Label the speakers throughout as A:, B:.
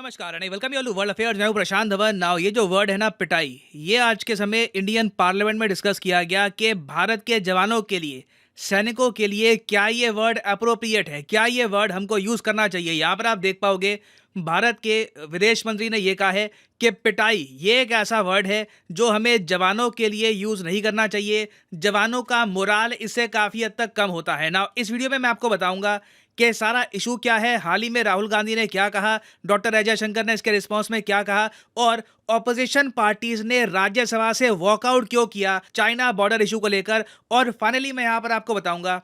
A: नमस्कार and welcome you world affairs. मैं हूं प्रशांत धवन। नाउ ये जो वर्ड है ना पिटाई, ये आज के समय इंडियन पार्लियामेंट में डिस्कस किया गया कि भारत के जवानों के लिए, सैनिकों के लिए क्या ये वर्ड अप्रोप्रिएट है, क्या ये वर्ड हमको यूज करना चाहिए। यहाँ पर आप देख पाओगे भारत के विदेश मंत्री ने ये कहा है कि पिटाई ये एक ऐसा वर्ड है जो हमें जवानों के लिए यूज नहीं करना चाहिए। जवानों का मोराल इससे काफी हद तक कम होता है। ना इस वीडियो में मैं आपको बताऊंगा कि सारा इशू क्या है, हाल ही में राहुल गांधी ने क्या कहा, डॉक्टर अजय शंकर ने इसके रिस्पॉन्स में क्या कहा और ऑपोजिशन पार्टीज ने राज्यसभा से वॉकआउट क्यों किया चाइना बॉर्डर इशू को लेकर। और फाइनली मैं यहां पर आपको बताऊंगा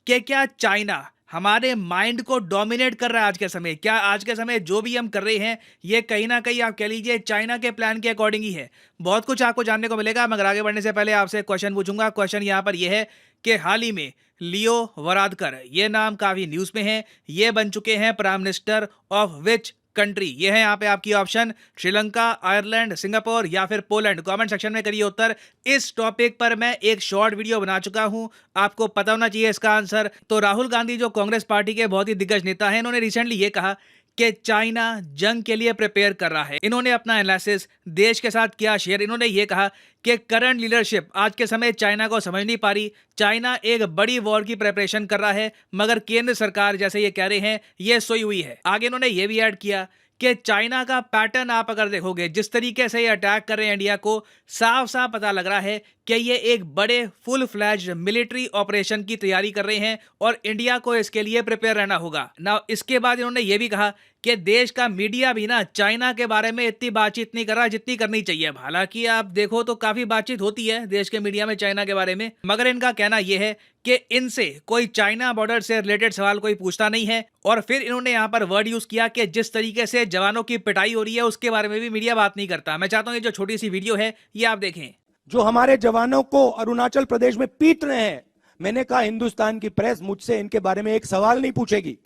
A: कि क्या चाइना हमारे माइंड को डोमिनेट कर रहा है आज के समय। क्या आज के समय जो भी हम कर रहे हैं ये कहीं ना कहीं आप कह लीजिए चाइना के प्लान के अकॉर्डिंग ही है। बहुत कुछ आपको जानने को मिलेगा, मगर आगे बढ़ने से पहले आपसे क्वेश्चन पूछूंगा। क्वेश्चन यहाँ पर यह है कि हाल ही में लियो वरादकर, ये नाम काफी न्यूज में है, ये बन चुके हैं prime minister of which country. ये है यहाँ पे आपकी ऑप्शन, श्रीलंका, आयरलैंड, सिंगापुर या फिर पोलैंड। कमेंट सेक्शन में करिए उत्तर। इस टॉपिक पर मैं एक शॉर्ट वीडियो बना चुका हूं, आपको पता होना चाहिए इसका आंसर। तो राहुल गांधी जो कांग्रेस पार्टी के बहुत ही दिग्गज नेता हैं, इन्होंने रिसेंटली ये कहा कि चाइना जंग के लिए प्रिपेयर कर रहा है। इन्होंने अपना एनालिसिस देश के साथ किया शेयर। इन्होंने ये कहा कि करंट लीडरशिप आज के समय चाइना को समझ नहीं पा रही। चाइना एक बड़ी वॉर की प्रिपरेशन कर रहा है, मगर केंद्र सरकार जैसे ये कह रहे हैं ये सोई हुई है। आगे इन्होंने ये भी ऐड किया कि चाइना का पैटर्न आप अगर देखोगे, जिस तरीके से ये अटैक कर रहे हैं इंडिया को, साफ साफ पता लग रहा है कि ये एक बड़े फुल फ्लैज्ड मिलिट्री ऑपरेशन की तैयारी कर रहे हैं और इंडिया को इसके लिए प्रिपेयर रहना होगा। ना इसके बाद इन्होंने ये भी कहा कि देश का मीडिया भी ना चाइना के बारे में इतनी बातचीत नहीं कर रहा जितनी करनी चाहिए। हालांकि आप देखो तो काफी बातचीत होती है देश के मीडिया में चाइना के बारे में, मगर इनका कहना यह है कि इनसे कोई चाइना बॉर्डर से रिलेटेड सवाल कोई पूछता नहीं है। और फिर इन्होंने यहाँ पर वर्ड यूज किया कि जिस तरीके से जवानों की पिटाई हो रही है उसके बारे में भी मीडिया बात नहीं करता। मैं चाहता हूँ ये जो छोटी सी वीडियो है ये आप देखें।
B: जो हमारे जवानों को अरुणाचल प्रदेश में पीट रहे हैं, मैंने कहा हिंदुस्तान की प्रेस मुझसे इनके बारे में एक सवाल नहीं पूछेगी।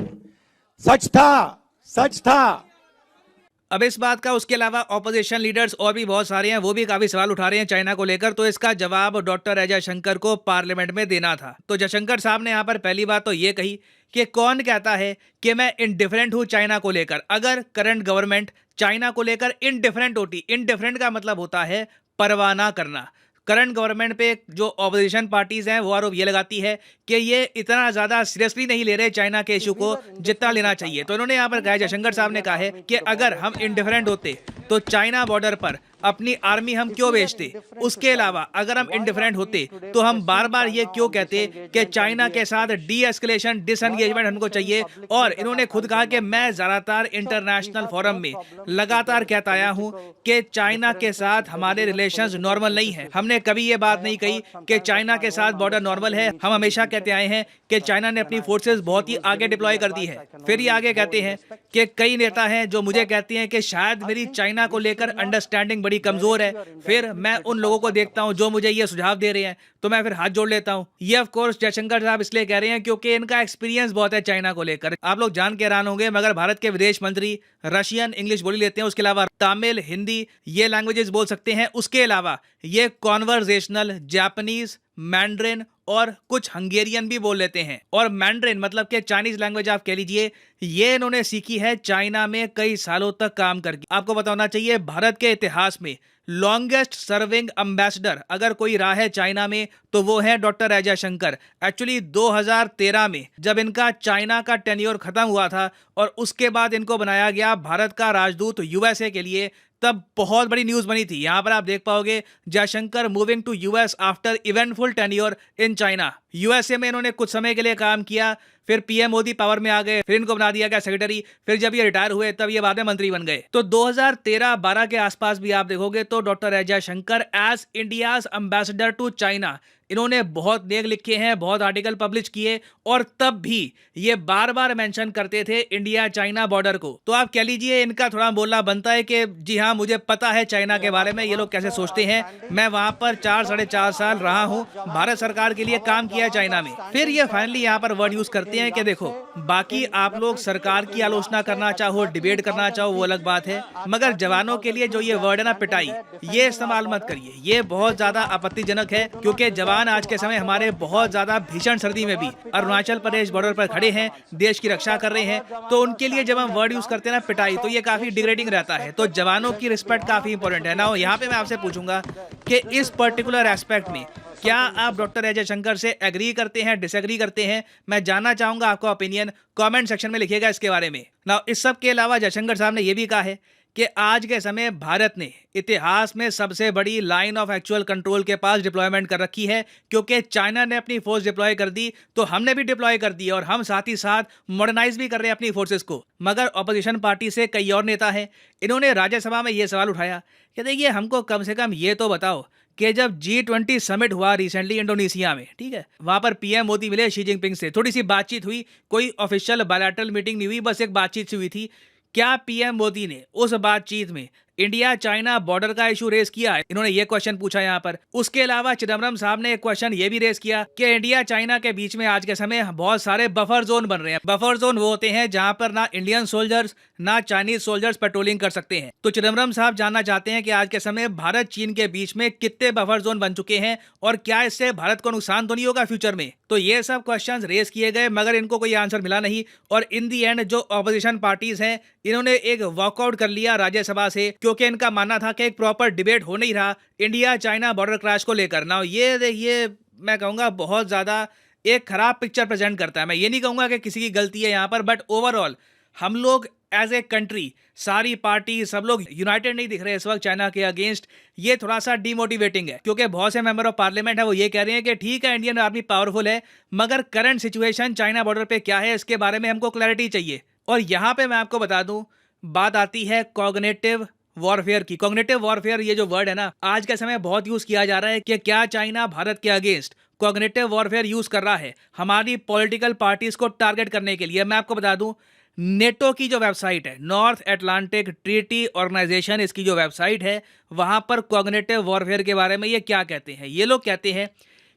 B: सच था, सच था।
A: अब इस बात का उसके अलावा ऑपोजिशन लीडर्स और भी बहुत सारे हैं, वो भी काफी सवाल उठा रहे हैं चाइना को लेकर। तो इसका जवाब डॉक्टर अजय शंकर को पार्लियामेंट में देना था। तो जयशंकर साहब ने यहाँ पर पहली बात तो ये कही कि कौन कहता है कि मैं इनडिफरेंट हूं चाइना को लेकर। अगर करंट गवर्नमेंट चाइना को लेकर इनडिफरेंट होती, इनडिफरेंट का मतलब होता है परवाह ना करना। करंट गवर्नमेंट पे जो ऑपोजिशन पार्टीज हैं वो आरोप ये लगाती है कि ये इतना ज्यादा सीरियसली नहीं ले रहे चाइना के इशू को जितना लेना चाहिए। तो इन्होंने यहाँ पर कहा, जयशंकर साहब ने कहा है कि अगर हम इंडिफरेंट होते तो चाइना बॉर्डर पर अपनी आर्मी हम क्यों भेजते। उसके अलावा अगर हम इंडिफरेंट होते तो हम बार बार ये क्यों कहते कि चाइना के साथ डी एस्केलेशन, डिसएंगेजमेंट हमको चाहिए। और इन्होंने खुद कहा कि मैं ज्यादातर इंटरनेशनल फोरम में लगातार कहता आया हूं कि चाइना के साथ हमारे रिलेशंस नॉर्मल नहीं है। हमने कभी ये बात नहीं कही कि चाइना के साथ बॉर्डर नॉर्मल है। हम हमेशा कहते आए हैं कि चाइना ने अपनी फोर्सेस बहुत ही आगे डिप्लॉय कर दी है। फिर ये आगे कहते हैं कि कई नेता हैं जो मुझे कहते हैं कि शायद मेरी चाइना को लेकर अंडरस्टैंडिंग बड़ी कमजोर है। फिर मैं उन लोगों को देखता हूं जो मुझे ये सुझाव दे रहे हैं तो मैं फिर हाथ जोड़ लेता हूं। ये ऑफ कोर्स जयशंकर साहब इसलिए कह रहे हैं क्योंकि इनका एक्सपीरियंस बहुत है चाइना को लेकर। आप लोग जान के हैरान होंगे, मगर भारत के विदेश मंत्री रशियन, इंग्लिश बोल लेते हैं, उसके अलावा तमिल, हिंदी ये लैंग्वेजेस बोल सकते हैं। उसके अलावा ये कॉन्वर्जेशनल जापानीज, मैंड्रिन और कुछ हंगेरियन भी बोल लेते हैं। और मैंड्रिन मतलब कि चाइनीज लैंग्वेज आप कह लीजिए, ये इन्होंने सीखी है चाइना में कई सालों तक काम करके। आपको पता होना चाहिए भारत के इतिहास में लॉन्गेस्ट सर्विंग एम्बेसडर अगर कोई रहा है चाइना में तो वो है डॉक्टर अजय शंकर। एक्चुअली 2013 में जब इनका चाइना का टेन्योर खत्म हुआ था और उसके बाद इनको बनाया गया भारत का राजदूत यूएसए के लिए, तब बहुत बड़ी न्यूज बनी थी। यहां पर आप देख पाओगे Jaishankar moving to US after eventful tenure in China. USA में इन्होंने कुछ समय के लिए काम किया, फिर पीएम मोदी पावर में आ गए, फिर इनको बना दिया गया सेक्रेटरी, फिर जब ये रिटायर हुए तब ये बाद में मंत्री बन गए। तो 2013-12 के आसपास भी आप देखोगे तो doctor Ajay Shankar as India's ambassador to China, इन्होंने बहुत लेख लिखे हैं, बहुत आर्टिकल पब्लिश किए और तब भी ये बार बार मेंशन करते थे इंडिया चाइना बॉर्डर को। तो आप कह लीजिए इनका थोड़ा बोलना बनता है कि जी हाँ मुझे पता है चाइना के बारे में, ये लोग कैसे सोचते हैं। मैं वहां पर 4-4.5 साल रहा हूं, भारत सरकार के लिए काम किया है चाइना में। फिर ये फाइनली यहाँ पर वर्ड यूज करते हैं कि देखो बाकी आप लोग सरकार की आलोचना करना चाहो, डिबेट करना चाहो, वो अलग बात है, मगर जवानों के लिए जो ये वर्ड है ना पिटाई, ये इस्तेमाल मत करिए। ये बहुत ज्यादा आपत्तिजनक है क्योंकि जवान जवान आज के समय हमारे बहुत ज्यादा भीषण सर्दी में भी अरुणाचल प्रदेश बॉर्डर पर खड़े हैं, देश की रक्षा कर रहे हैं, तो उनके लिए जब हम वर्ड यूज करते हैं ना पिटाई, तो ये काफी डिग्रेडिंग रहता है। तो जवानों की रिस्पेक्ट काफी इंपॉर्टेंट है ना। यहाँ पे मैं आपसे पूछूंगा कि इस पर्टिकुलर एस्पेक्ट में क्या आप डॉक्टर अजय शंकर से एग्री करते हैं, डिसएग्री करते हैं? मैं जानना चाहूंगा आपका ओपिनियन, कमेंट सेक्शन में लिखिएगा इसके बारे में ना। इस सब के अलावा जयशंकर साहब ने यह भी कहा है कि आज के समय भारत ने इतिहास में सबसे बड़ी लाइन ऑफ एक्चुअल कंट्रोल के पास डिप्लॉयमेंट कर रखी है, क्योंकि चाइना ने अपनी फोर्स डिप्लॉय कर दी तो हमने भी डिप्लॉय कर दी और हम साथ ही साथ मॉडर्नाइज भी कर रहे हैं अपनी फोर्सेस को। मगर ऑपोजिशन पार्टी से कई और नेता हैं, इन्होंने राज्यसभा में यह सवाल उठाया कि देखिए हमको कम से कम ये तो बताओ कि जब G20 समिट हुआ रिसेंटली इंडोनेशिया में, ठीक है, वहां पर पीएम मोदी मिले शी जिनपिंग से, थोड़ी सी बातचीत हुई, कोई ऑफिशियल बायलैटरल मीटिंग नहीं हुई, बस एक बातचीत हुई थी। क्या पीएम मोदी ने उस बातचीत में इंडिया चाइना बॉर्डर का इशू रेस किया है? इन्होंने ये क्वेश्चन पूछा यहाँ पर। उसके अलावा चिदम्बरम साहब ने एक क्वेश्चन ये भी रेस किया कि इंडिया चाइना के बीच में आज के समय बहुत सारे बफर जोन बन रहे हैं। बफर जोन वो होते हैं जहां पर ना इंडियन सोल्जर्स ना चाइनीज सोल्जर्स पेट्रोलिंग कर सकते हैं। तो चिदम्बरम साहब जानना चाहते हैं कि आज के समय भारत चीन के बीच में कितने बफर जोन बन चुके हैं और क्या इससे भारत को नुकसान तो नहीं होगा फ्यूचर में? तो ये सब क्वेश्चंस रेस किए गए, मगर इनको कोई आंसर मिला नहीं। और इन दी एंड जो ऑपोजिशन पार्टीज हैं, इन्होंने एक वॉकआउट कर लिया राज्यसभा से, क्योंकि इनका मानना था कि एक प्रॉपर डिबेट हो नहीं रहा इंडिया चाइना बॉर्डर क्रैश को लेकर ना। ये देखिए मैं कहूँगा बहुत ज़्यादा एक खराब पिक्चर प्रेजेंट करता है। मैं ये नहीं कहूँगा कि किसी की गलती है यहाँ पर, बट ओवरऑल हम लोग एज ए कंट्री, सारी पार्टी, सब लोग यूनाइटेड नहीं दिख रहे इस वक्त चाइना के अगेंस्ट। ये थोड़ा सा डीमोटिवेटिंग है, क्योंकि बहुत से मेंबर ऑफ पार्लियामेंट है वो ये कह रहे हैं कि ठीक है इंडियन आर्मी पावरफुल है, मगर करंट सिचुएशन चाइना बॉर्डर पे क्या है इसके बारे में हमको क्लैरिटी चाहिए। और यहाँ पे मैं आपको बता दूं, बात आती है कॉग्निटिव वॉरफेयर की। कॉग्निटिव वॉरफेयर ये जो वर्ड है ना, आज के समय बहुत यूज किया जा रहा है कि क्या चाइना भारत के अगेंस्ट कॉग्निटिव वॉरफेयर यूज कर रहा है हमारी पॉलिटिकल पार्टीज को टारगेट करने के लिए। मैं आपको बता दूं, नेटो की जो वेबसाइट है, नॉर्थ एटलांटिक ट्रीटी ऑर्गेनाइजेशन, इसकी जो वेबसाइट है, वहां पर कॉग्निटिव वॉरफेयर के बारे में ये क्या कहते हैं? ये लोग कहते हैं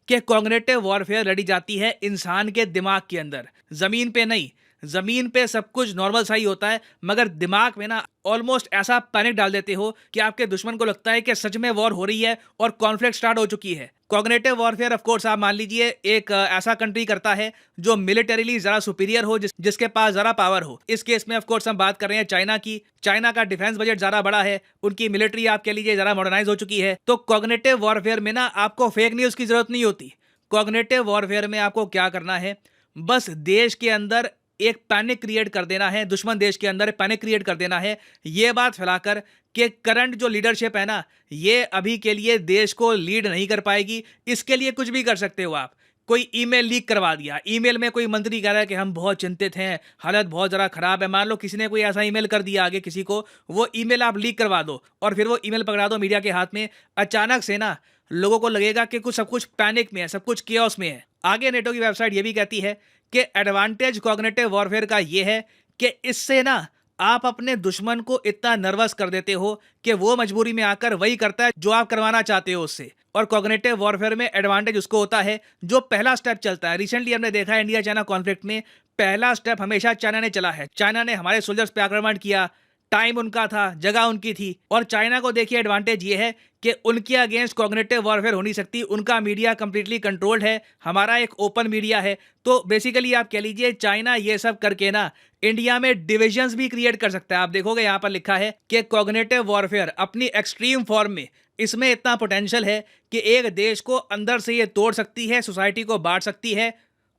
A: कि कॉग्निटिव वॉरफेयर लड़ी जाती है इंसान के दिमाग के अंदर, जमीन पे नहीं। जमीन पे सब कुछ नॉर्मल सा ही होता है, मगर दिमाग में ना ऑलमोस्ट ऐसा पैनिक डाल देते हो कि आपके दुश्मन को लगता है कि सच में वॉर हो रही है और कॉन्फ्लिक्ट स्टार्ट हो चुकी है। कॉग्निटिव वॉरफेयर ऑफ कोर्स आप मान लीजिए एक ऐसा कंट्री करता है जो मिलिटरीली जरा सुपीरियर हो, जिसके पास जरा पावर हो। इस केस में ऑफ कोर्स हम बात कर रहे हैं चाइना की। चाइना का डिफेंस बजट ज्यादा बड़ा है, उनकी मिलिट्री आप कह लीजिए जरा मॉडर्नाइज हो चुकी है। तो कॉग्निटिव वॉरफेयर में ना आपको फेक न्यूज की जरूरत नहीं होती। कॉग्निटिव वॉरफेयर में आपको क्या करना है, बस देश के अंदर एक पैनिक क्रिएट कर देना है, दुश्मन देश के अंदर पैनिक क्रिएट कर देना है, ये बात फैलाकर कि करंट जो लीडरशिप है ना, ये अभी के लिए देश को लीड नहीं कर पाएगी। इसके लिए कुछ भी कर सकते हो आप। कोई ईमेल लीक करवा दिया, ईमेल में कोई मंत्री कह रहा है कि हम बहुत चिंतित हैं, हालत बहुत ज़रा खराब है। मान लो किसी ने कोई ऐसा ईमेल कर दिया आगे किसी को, वो ईमेल आप लीक करवा दो और फिर वो ईमेल पकड़ा दो मीडिया के हाथ में। अचानक से ना लोगों को लगेगा कि सब कुछ पैनिक में है, सब कुछ केओस में है। आगे नेटो की वेबसाइट ये भी कहती है कि एडवांटेज कॉग्निटिव वॉरफेयर का ये है कि इससे ना आप अपने दुश्मन को इतना नर्वस कर देते हो कि वो मजबूरी में आकर वही करता है जो आप करवाना चाहते हो उससे। और कॉग्निटिव वॉरफेयर में एडवांटेज उसको होता है जो पहला स्टेप चलता है। रिसेंटली हमने देखा है इंडिया चाइना कॉन्फ्लिक्ट में पहला स्टेप हमेशा चाइना ने चला है। चाइना ने हमारे सोल्जर्स पे आक्रमण किया, टाइम उनका था, जगह उनकी थी। और चाइना को देखिए एडवांटेज ये है कि उनके अगेंस्ट कॉग्निटिव वॉरफेयर हो नहीं सकती, उनका मीडिया कंप्लीटली कंट्रोल्ड है, हमारा एक ओपन मीडिया है। तो बेसिकली आप कह लीजिए चाइना ये सब करके ना इंडिया में डिविजन्स भी क्रिएट कर सकता है। आप देखोगे यहाँ पर लिखा है कि कॉग्निटिव वॉरफेयर अपनी एक्सट्रीम फॉर्म में इसमें इतना पोटेंशियल है कि एक देश को अंदर से ये तोड़ सकती है, सोसाइटी को बांट सकती है,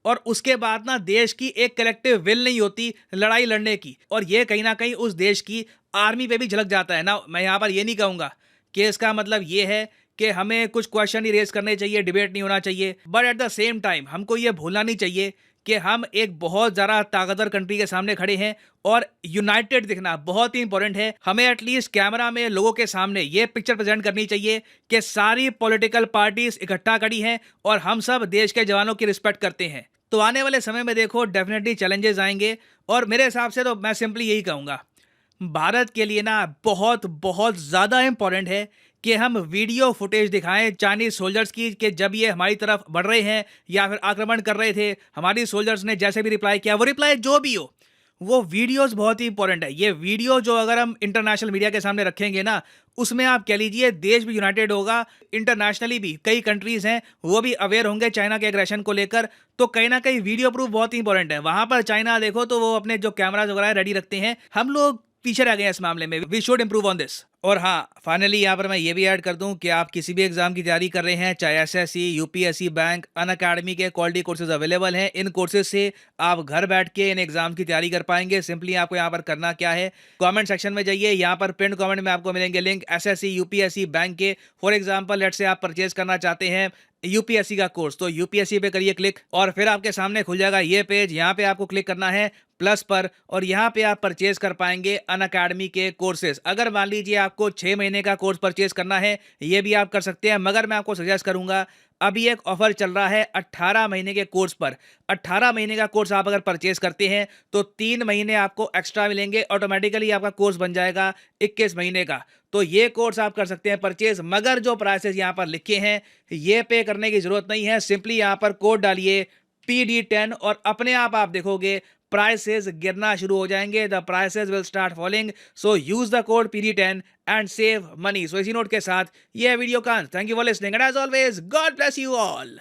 A: और उसके बाद ना देश की एक कलेक्टिव विल नहीं होती लड़ाई लड़ने की। और ये कहीं ना कहीं उस देश की आर्मी पे भी झलक जाता है ना। मैं यहाँ पर ये नहीं कहूँगा कि इसका मतलब ये है कि हमें कुछ क्वेश्चन ही रेस करने चाहिए, डिबेट नहीं होना चाहिए, but at the same time हमको ये भूलना नहीं चाहिए कि हम एक बहुत ज़्यादा ताकतवर कंट्री के सामने खड़े हैं और यूनाइटेड दिखना बहुत ही इंपॉर्टेंट है। हमें एटलीस्ट कैमरा में लोगों के सामने ये पिक्चर प्रेजेंट करनी चाहिए कि सारी पॉलिटिकल पार्टीज इकट्ठा खड़ी हैं और हम सब देश के जवानों की रिस्पेक्ट करते हैं। तो आने वाले समय में देखो डेफिनेटली चैलेंजेस आएंगे, और मेरे हिसाब से तो मैं सिंपली यही कहूँगा, भारत के लिए ना बहुत बहुत ज़्यादा इंपॉर्टेंट है कि हम वीडियो फुटेज दिखाएं चाइनीज सोल्जर्स की कि जब ये हमारी तरफ बढ़ रहे हैं या फिर आक्रमण कर रहे थे, हमारी सोल्जर्स ने जैसे भी रिप्लाई किया, वो रिप्लाई जो भी हो वो वीडियोस बहुत ही इंपॉर्टेंट है। ये वीडियो जो अगर हम इंटरनेशनल मीडिया के सामने रखेंगे ना, उसमें आप कह लीजिए देश भी यूनाइटेड होगा, इंटरनेशनली भी कई कंट्रीज हैं वो भी अवेयर होंगे चाइना के एग्रेशन को लेकर। तो कहीं ना कहीं वीडियो प्रूफ बहुत ही इंपॉर्टेंट है। वहां पर चाइना देखो तो वो अपने जो कैमराज वगैरह रेडी रखते हैं, हम लोग पीछे रह गए हैं इस मामले में। We should improve on this. और हाँ, फाइनली यहाँ पर मैं ये भी ऐड कर दूं कि आप किसी भी एग्जाम की तैयारी कर रहे हैं, चाहे एसएससी, यूपीएससी, बैंक, अनअकैडमी के क्वालिटी कोर्सेज अवेलेबल हैं। इन कोर्सेज से आप घर बैठ के इन एग्जाम की तैयारी कर पाएंगे। सिंपली आपको यहाँ पर करना क्या है, कमेंट सेक्शन में जाइए, यहाँ पर पिन कमेंट में आपको मिलेंगे लिंक एसएससी, यूपीएससी, बैंक के। फॉर एग्जाम्पल लेट से आप परचेज करना चाहते हैं यूपीएससी का कोर्स, तो यूपीएससी पे करिए क्लिक और फिर आपके सामने खुल जाएगा ये पेज। यहाँ पे आपको क्लिक करना है प्लस पर और यहाँ पे आप परचेज कर पाएंगे अनअकैडमी के कोर्सेज। अगर मान लीजिए आपको 6 महीने का कोर्स परचेज करना है, ये भी आप कर सकते हैं, मगर मैं आपको सजेस्ट करूंगा अभी एक ऑफर चल रहा है 18 महीने के कोर्स पर। 18 महीने का कोर्स आप अगर परचेज करते हैं तो 3 महीने आपको एक्स्ट्रा मिलेंगे, ऑटोमेटिकली आपका कोर्स बन जाएगा 21 महीने का। तो ये कोर्स आप कर सकते हैं परचेज, मगर जो प्राइसेस यहाँ पर लिखे हैं ये पे करने की जरूरत नहीं है। सिंपली यहाँ पर कोड डालिए PD10 और अपने आप देखोगे प्राइसेस गिरना शुरू हो जाएंगे। The prices will start falling, so use the code PD10 and save money. So इसी नोट के साथ ये वीडियो का thank you for listening and as always God bless you all.